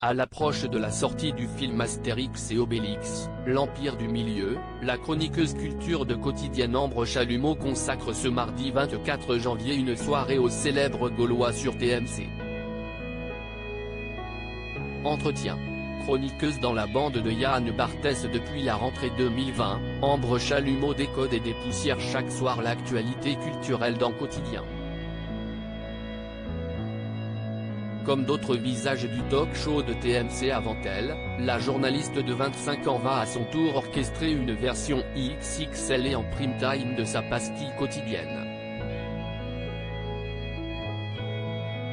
À l'approche de la sortie du film Astérix et Obélix, l'Empire du Milieu, la chroniqueuse culture de Quotidien Ambre Chalumeau consacre ce mardi 24 janvier une soirée aux célèbres Gaulois sur TMC. Entretien. Chroniqueuse dans la bande de Yann Barthès depuis la rentrée 2020, Ambre Chalumeau décode et dépoussière chaque soir l'actualité culturelle dans Quotidien. Comme d'autres visages du talk-show de TMC avant elle, la journaliste de 25 ans va à son tour orchestrer une version XXL et en prime time de sa pastille quotidienne.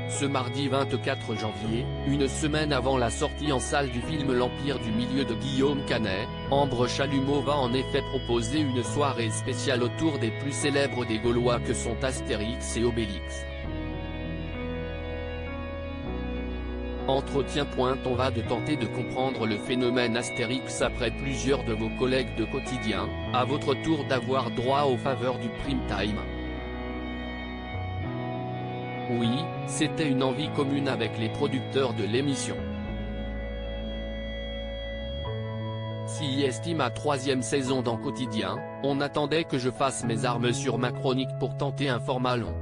Ce mardi 24 janvier, une semaine avant la sortie en salle du film L'Empire du Milieu de Guillaume Canet, Ambre Chalumeau va en effet proposer une soirée spéciale autour des plus célèbres des Gaulois que sont Astérix et Obélix. Entretien. On va de tenter de comprendre le phénomène Astérix après plusieurs de vos collègues de Quotidien, à votre tour d'avoir droit aux faveurs du prime time. Oui, c'était une envie commune avec les producteurs de l'émission. Si est ma 3e saison dans Quotidien, on attendait que je fasse mes armes sur ma chronique pour tenter un format long.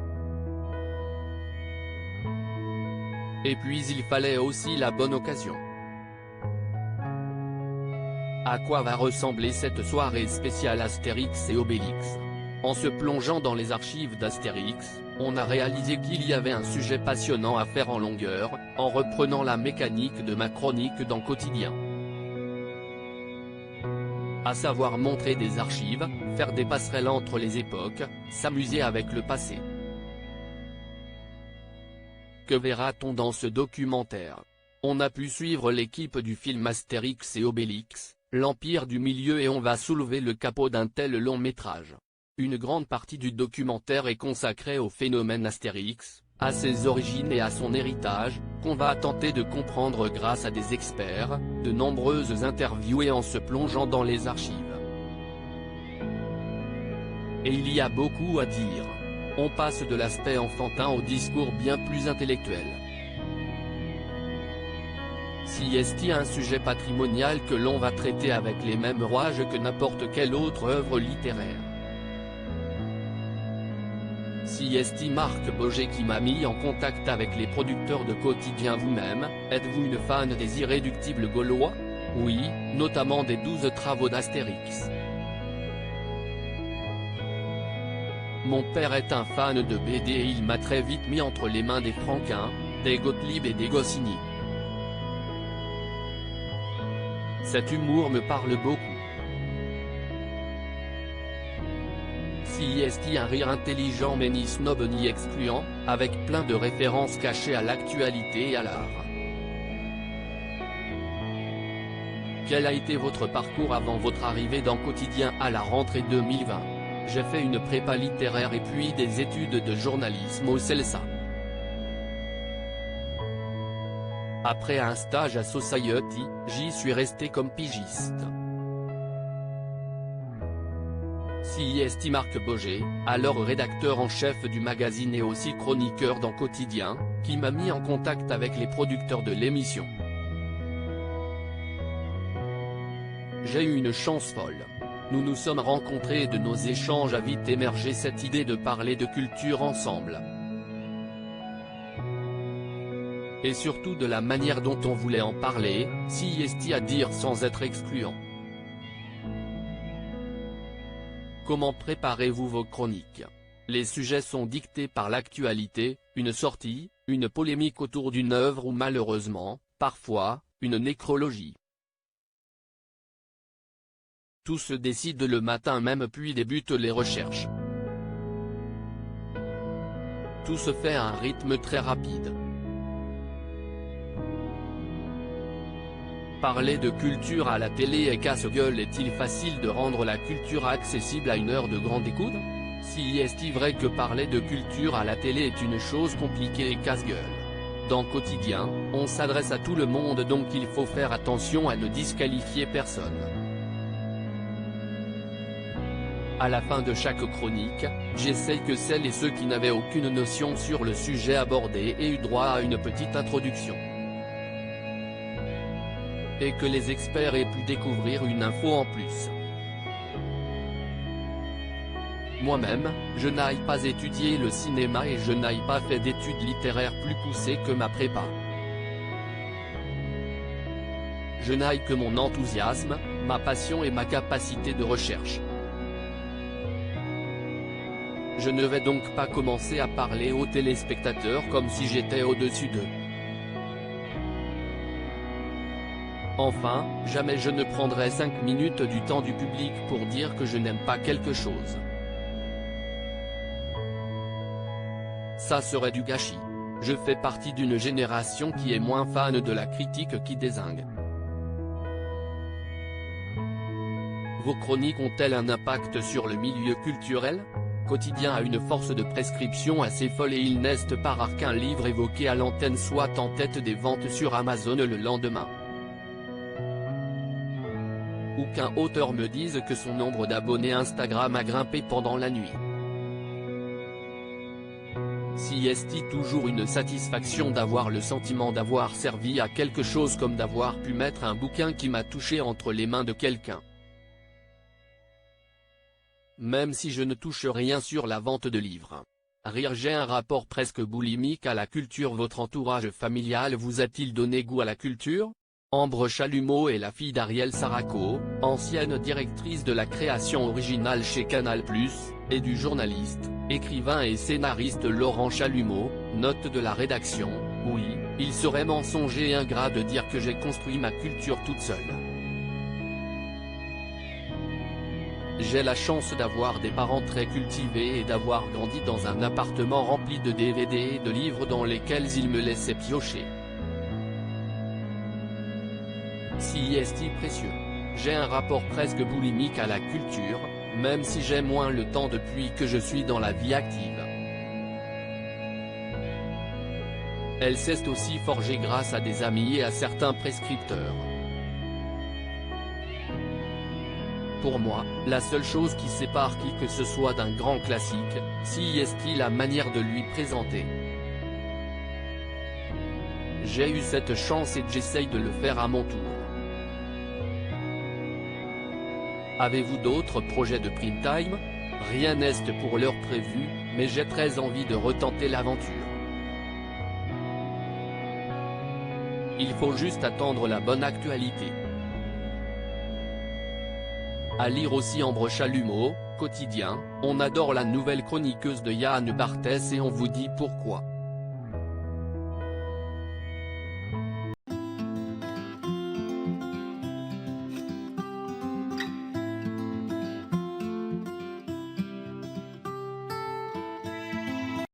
Et puis il fallait aussi la bonne occasion. À quoi va ressembler cette soirée spéciale Astérix et Obélix? En se plongeant dans les archives d'Astérix, on a réalisé qu'il y avait un sujet passionnant à faire en longueur, en reprenant la mécanique de ma chronique dans Quotidien. À savoir montrer des archives, faire des passerelles entre les époques, s'amuser avec le passé. Que verra-t-on dans ce documentaire? On a pu suivre l'équipe du film Astérix et Obélix, l'Empire du Milieu, et on va soulever le capot d'un tel long métrage. Une grande partie du documentaire est consacrée au phénomène Astérix, à ses origines et à son héritage, qu'on va tenter de comprendre grâce à des experts, de nombreuses interviews et en se plongeant dans les archives. Et il y a beaucoup à dire. On passe de l'aspect enfantin au discours bien plus intellectuel. Si est un sujet patrimonial que l'on va traiter avec les mêmes rouages que n'importe quelle autre œuvre littéraire. Si est Marc Boger qui m'a mis en contact avec les producteurs de Quotidien. Vous-même, êtes-vous une fan des irréductibles Gaulois? Oui, notamment des 12 travaux d'Astérix. Mon père est un fan de BD et il m'a très vite mis entre les mains des Franquin, des Gottlieb et des Goscinny. Cet humour me parle beaucoup. Si est un rire intelligent mais ni snob ni excluant, avec plein de références cachées à l'actualité et à l'art. Quel a été votre parcours avant votre arrivée dans Quotidien à la rentrée 2020? J'ai fait une prépa littéraire et puis des études de journalisme au CELSA. Après un stage à Society, j'y suis resté comme pigiste. Si est Marc Boger, alors rédacteur en chef du magazine et aussi chroniqueur dans Quotidien, qui m'a mis en contact avec les producteurs de l'émission. J'ai eu une chance folle. Nous nous sommes rencontrés et de nos échanges a vite émergé cette idée de parler de culture ensemble. Et surtout de la manière dont on voulait en parler, si est à dire sans être excluant. Comment préparez-vous vos chroniques? Les sujets sont dictés par l'actualité, une sortie, une polémique autour d'une œuvre ou malheureusement, parfois, une nécrologie. Tout se décide le matin même puis débutent les recherches. Tout se fait à un rythme très rapide. Parler de culture à la télé est casse-gueule. Est-il facile de rendre la culture accessible à une heure de grande écoute? Si est-il vrai que parler de culture à la télé est une chose compliquée et casse-gueule? Dans Quotidien, on s'adresse à tout le monde donc il faut faire attention à ne disqualifier personne. À la fin de chaque chronique, j'essaye que celles et ceux qui n'avaient aucune notion sur le sujet abordé aient eu droit à une petite introduction. et que les experts aient pu découvrir une info en plus. Moi-même, je n'aille pas étudier le cinéma et je n'aille pas fait d'études littéraires plus poussées que ma prépa. Je n'aille que mon enthousiasme, ma passion et ma capacité de recherche. Je ne vais donc pas commencer à parler aux téléspectateurs comme si j'étais au-dessus d'eux. Enfin, jamais je ne prendrai 5 minutes du temps du public pour dire que je n'aime pas quelque chose. Ça serait du gâchis. Je fais partie d'une génération qui est moins fan de la critique qui dézingue. Vos chroniques ont-elles un impact sur le milieu culturel ? Quotidien a une force de prescription assez folle et il n'est pas rare qu'un livre évoqué à l'antenne soit en tête des ventes sur Amazon le lendemain. Ou qu'un auteur me dise que son nombre d'abonnés Instagram a grimpé pendant la nuit. Si est-il toujours une satisfaction d'avoir le sentiment d'avoir servi à quelque chose comme d'avoir pu mettre un bouquin qui m'a touché entre les mains de quelqu'un. Même si je ne touche rien sur la vente de livres. Rire, j'ai un rapport presque boulimique à la culture. Votre entourage familial vous a-t-il donné goût à la culture ? Ambre Chalumeau est la fille d'Ariel Saraco, ancienne directrice de la création originale chez Canal+, et du journaliste, écrivain et scénariste Laurent Chalumeau. Note de la rédaction: oui, il serait mensonger et ingrat de dire que j'ai construit ma culture toute seule. J'ai la chance d'avoir des parents très cultivés et d'avoir grandi dans un appartement rempli de DVD et de livres dans lesquels ils me laissaient piocher. Si est-il précieux. J'ai un rapport presque boulimique à la culture, même si j'ai moins le temps depuis que je suis dans la vie active. Elle s'est aussi forgée grâce à des amis et à certains prescripteurs. Pour moi, la seule chose qui sépare qui que ce soit d'un grand classique, si est-il la manière de lui présenter. J'ai eu cette chance et j'essaye de le faire à mon tour. Avez-vous d'autres projets de prime time ? Rien n'est pour l'heure prévu, mais j'ai très envie de retenter l'aventure. Il faut juste attendre la bonne actualité. À lire aussi Ambre Chalumeau, quotidien, on adore la nouvelle chroniqueuse de Yann Barthès et on vous dit pourquoi.